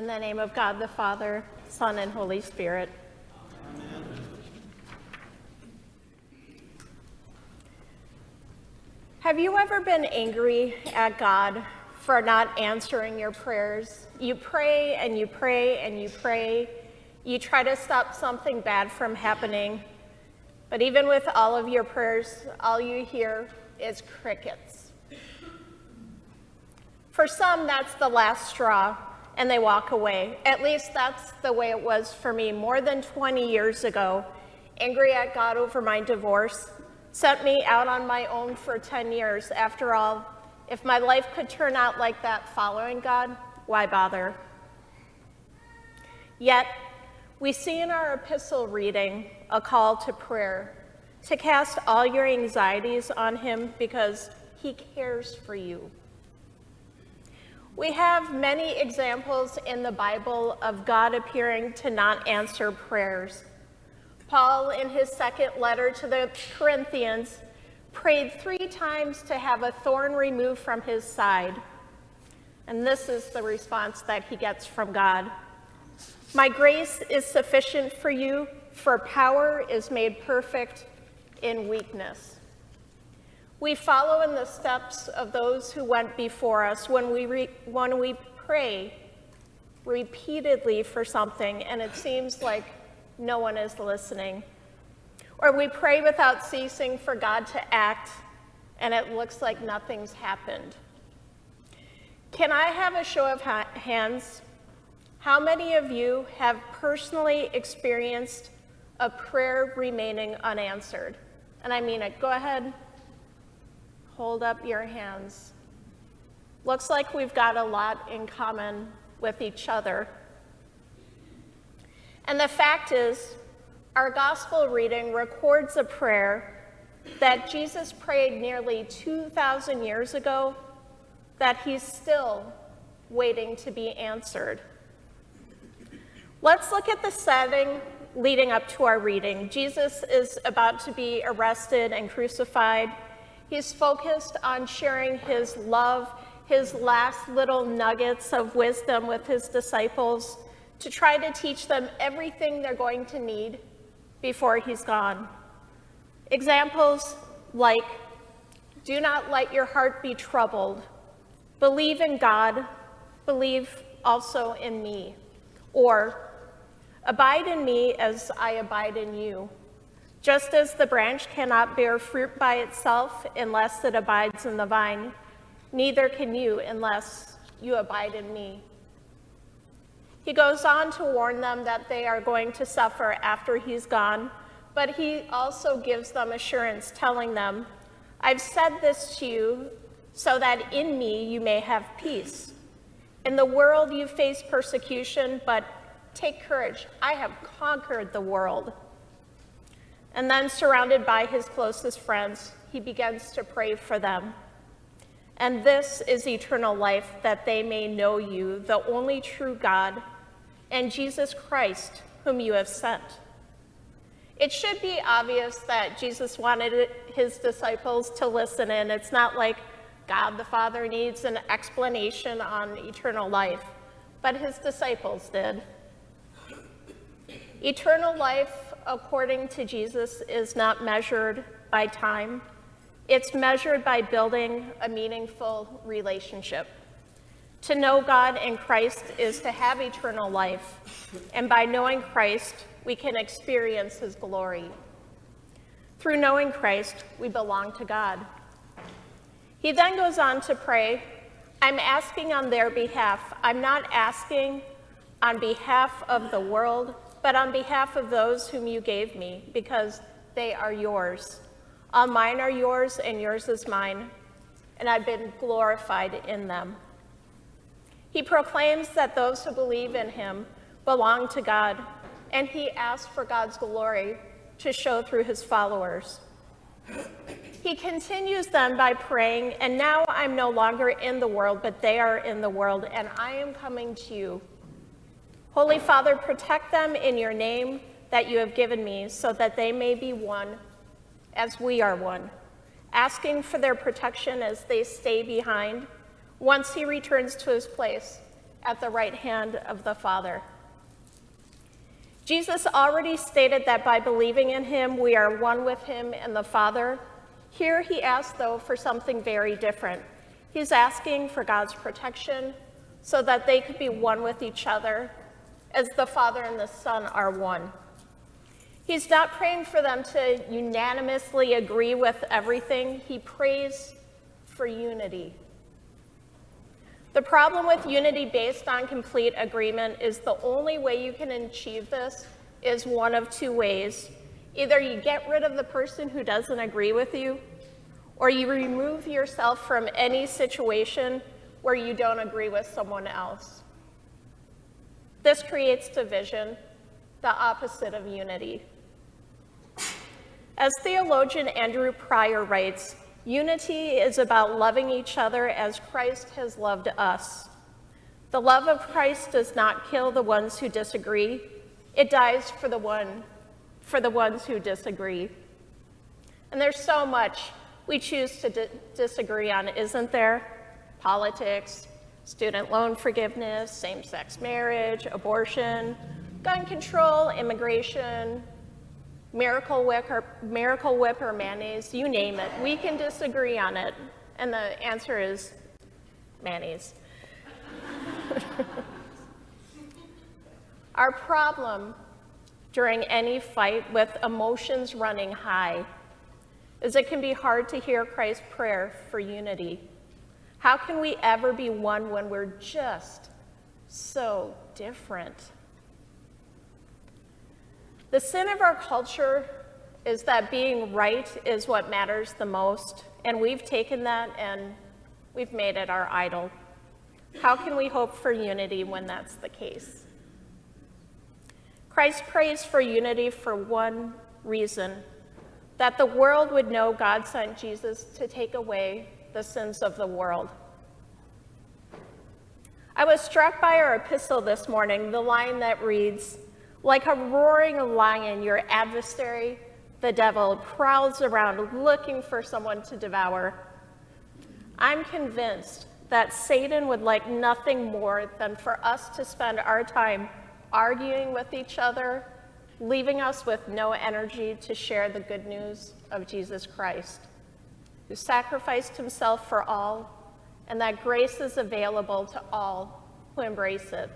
In the name of God the Father, Son, and Holy Spirit. Amen. Have you ever been angry at God for not answering your prayers? You pray and you pray and you pray. You try to stop something bad from happening. But even with all of your prayers, all you hear is crickets. For some, that's the last straw, and they walk away. At least that's the way it was for me more than 20 years ago. Angry at God over my divorce, sent me out on my own for 10 years. After all, if my life could turn out like that following God, why bother? Yet, we see in our epistle reading a call to prayer, to cast all your anxieties on him because he cares for you. We have many examples in the Bible of God appearing to not answer prayers. Paul, in his second letter to the Corinthians, prayed 3 times to have a thorn removed from his side. And this is the response that he gets from God. My grace is sufficient for you, for power is made perfect in weakness. We follow in the steps of those who went before us when we pray repeatedly for something and it seems like no one is listening. Or we pray without ceasing for God to act and it looks like nothing's happened. Can I have a show of hands? How many of you have personally experienced a prayer remaining unanswered? And I mean it. Go ahead. Hold up your hands. Looks like we've got a lot in common with each other. And the fact is, our gospel reading records a prayer that Jesus prayed nearly 2,000 years ago that he's still waiting to be answered. Let's look at the setting leading up to our reading. Jesus is about to be arrested and crucified. He's focused on sharing his love, his last little nuggets of wisdom with his disciples to try to teach them everything they're going to need before he's gone. Examples like, do not let your heart be troubled. Believe in God, believe also in me. Or, abide in me as I abide in you. Just as the branch cannot bear fruit by itself unless it abides in the vine, neither can you unless you abide in me. He goes on to warn them that they are going to suffer after he's gone, but he also gives them assurance, telling them, I've said this to you so that in me you may have peace. In the world you face persecution, but take courage, I have conquered the world. And then, surrounded by his closest friends, he begins to pray for them. And this is eternal life, that they may know you, the only true God, and Jesus Christ, whom you have sent. It should be obvious that Jesus wanted his disciples to listen in. It's not like God the Father needs an explanation on eternal life, but his disciples did. Eternal life, according to Jesus, is not measured by time. It's measured by building a meaningful relationship. To know God in Christ is to have eternal life, and by knowing Christ, we can experience his glory. Through knowing Christ, we belong to God. He then goes on to pray, I'm asking on their behalf. I'm not asking on behalf of the world, but on behalf of those whom you gave me, because they are yours. All mine are yours, and yours is mine, and I've been glorified in them. He proclaims that those who believe in him belong to God, and he asks for God's glory to show through his followers. He continues then by praying, and now I'm no longer in the world, but they are in the world, and I am coming to you. Holy Father, protect them in your name that you have given me, so that they may be one as we are one, asking for their protection as they stay behind once he returns to his place, at the right hand of the Father. Jesus already stated that by believing in him, we are one with him and the Father. Here he asks, though, for something very different. He's asking for God's protection so that they could be one with each other, as the Father and the Son are one. He's not praying for them to unanimously agree with everything. He prays for unity. The problem with unity based on complete agreement is the only way you can achieve this is one of two ways. Either you get rid of the person who doesn't agree with you, or you remove yourself from any situation where you don't agree with someone else. This creates division, the opposite of unity. As theologian Andrew Pryor writes, unity is about loving each other as Christ has loved us. The love of Christ does not kill the ones who disagree. It dies for the ones who disagree. And there's so much we choose to disagree on, isn't there? Politics, student loan forgiveness, same-sex marriage, abortion, gun control, immigration, Miracle Whip or mayonnaise, you name it. We can disagree on it. And the answer is mayonnaise. Our problem during any fight with emotions running high is it can be hard to hear Christ's prayer for unity. How can we ever be one when we're just so different? The sin of our culture is that being right is what matters the most, and we've taken that and we've made it our idol. How can we hope for unity when that's the case? Christ prays for unity for one reason, that the world would know God sent Jesus to take away the sins of the world. I was struck by our epistle this morning, the line that reads, "Like a roaring lion, your adversary, the devil, prowls around looking for someone to devour." I'm convinced that Satan would like nothing more than for us to spend our time arguing with each other, leaving us with no energy to share the good news of Jesus Christ, who sacrificed himself for all, and that grace is available to all who embrace it.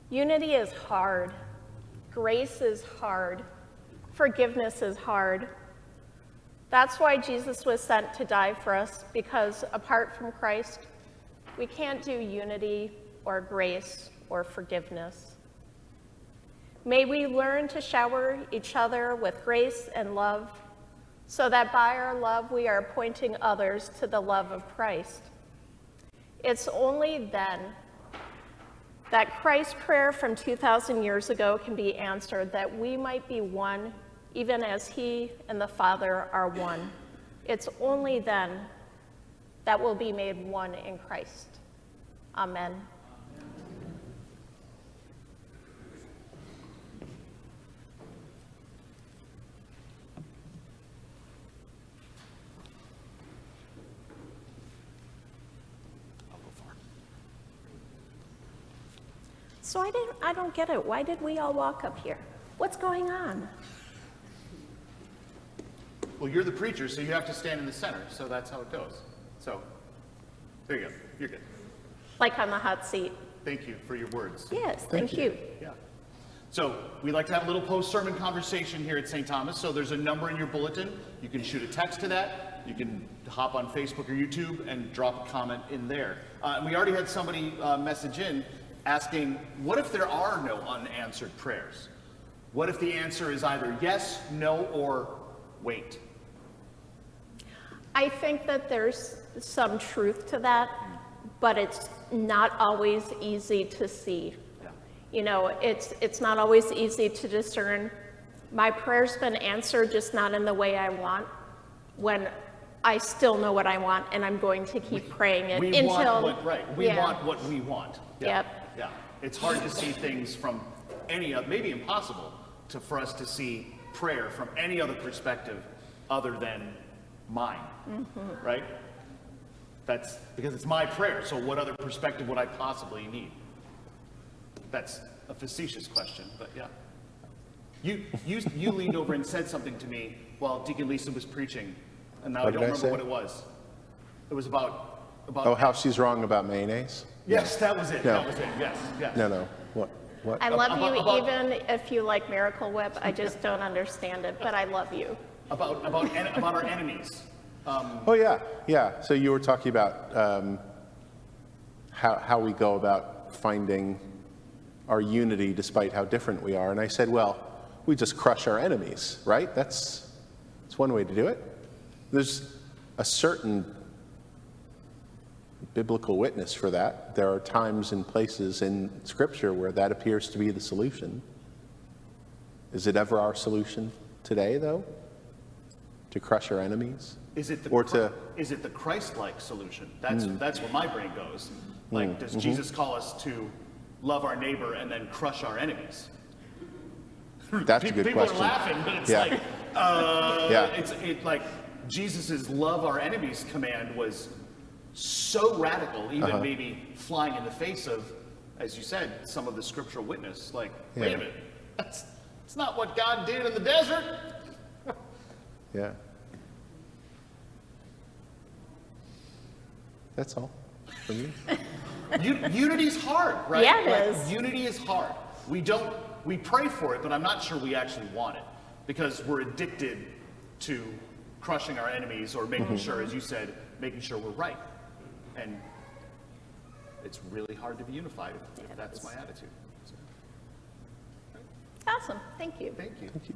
Unity is hard. Grace is hard. Forgiveness is hard. That's why Jesus was sent to die for us, because apart from Christ, we can't do unity or grace or forgiveness. May we learn to shower each other with grace and love, so that by our love we are pointing others to the love of Christ. It's only then that Christ's prayer from 2,000 years ago can be answered, that we might be one, even as he and the Father are one. It's only then that we'll be made one in Christ. Amen. So I don't get it. Why did we all walk up here? What's going on? Well, you're the preacher, so you have to stand in the center, so that's how it goes. So, there you go. You're good. Like on the hot seat. Thank you for your words. Yes, thank you. Yeah. So, we like to have a little post-sermon conversation here at St. Thomas, so there's a number in your bulletin. You can shoot a text to that. You can hop on Facebook or YouTube and drop a comment in there. And we already had somebody message in asking, what if there are no unanswered prayers? What if the answer is either yes, no, or wait? I think that there's some truth to that, but it's not always easy to see. Yeah. You know, it's not always easy to discern. My prayer's been answered, just not in the way I want, when I still know what I want, and I'm going to keep praying it until... We want what we want. Yeah. Yep. Yeah, it's hard to see things from any other, maybe impossible for us to see prayer from any other perspective other than mine, right? That's because it's my prayer. So what other perspective would I possibly need? That's a facetious question, but yeah. You leaned over and said something to me while Deacon Lisa was preaching, and now I What don't did I remember say? what it was. It was about. Oh, how she's wrong about mayonnaise? Yes, that was it. No. That was it. Yes, yes. No. What? I love you about- even if you like Miracle Whip. I just don't understand it, but I love you. About our enemies. Oh, yeah. So you were talking about how we go about finding our unity despite how different we are. And I said, well, we just crush our enemies, right? That's one way to do it. There's a certain biblical witness for that. There are times and places in Scripture where that appears to be the solution. Is it ever our solution today, though? To crush our enemies? Is it the Or to- is it the Christ-like solution? That's where my brain goes. Like, does Jesus call us to love our neighbor and then crush our enemies? That's a good People question. are laughing, but it's Yeah. like, Yeah. it's like Jesus's love our enemies command was so radical, even maybe flying in the face of, as you said, some of the scriptural witness. Like, wait Yeah. a minute, that's not what God did in the desert. Yeah. That's all for me. Unity's hard, right? Yeah, it Like, is. Unity is hard. We pray for it, but I'm not sure we actually want it because we're addicted to crushing our enemies or making sure, as you said, making sure we're right. And it's really hard to be unified if that's my attitude. So, Awesome. Thank you. thank you. Thank you.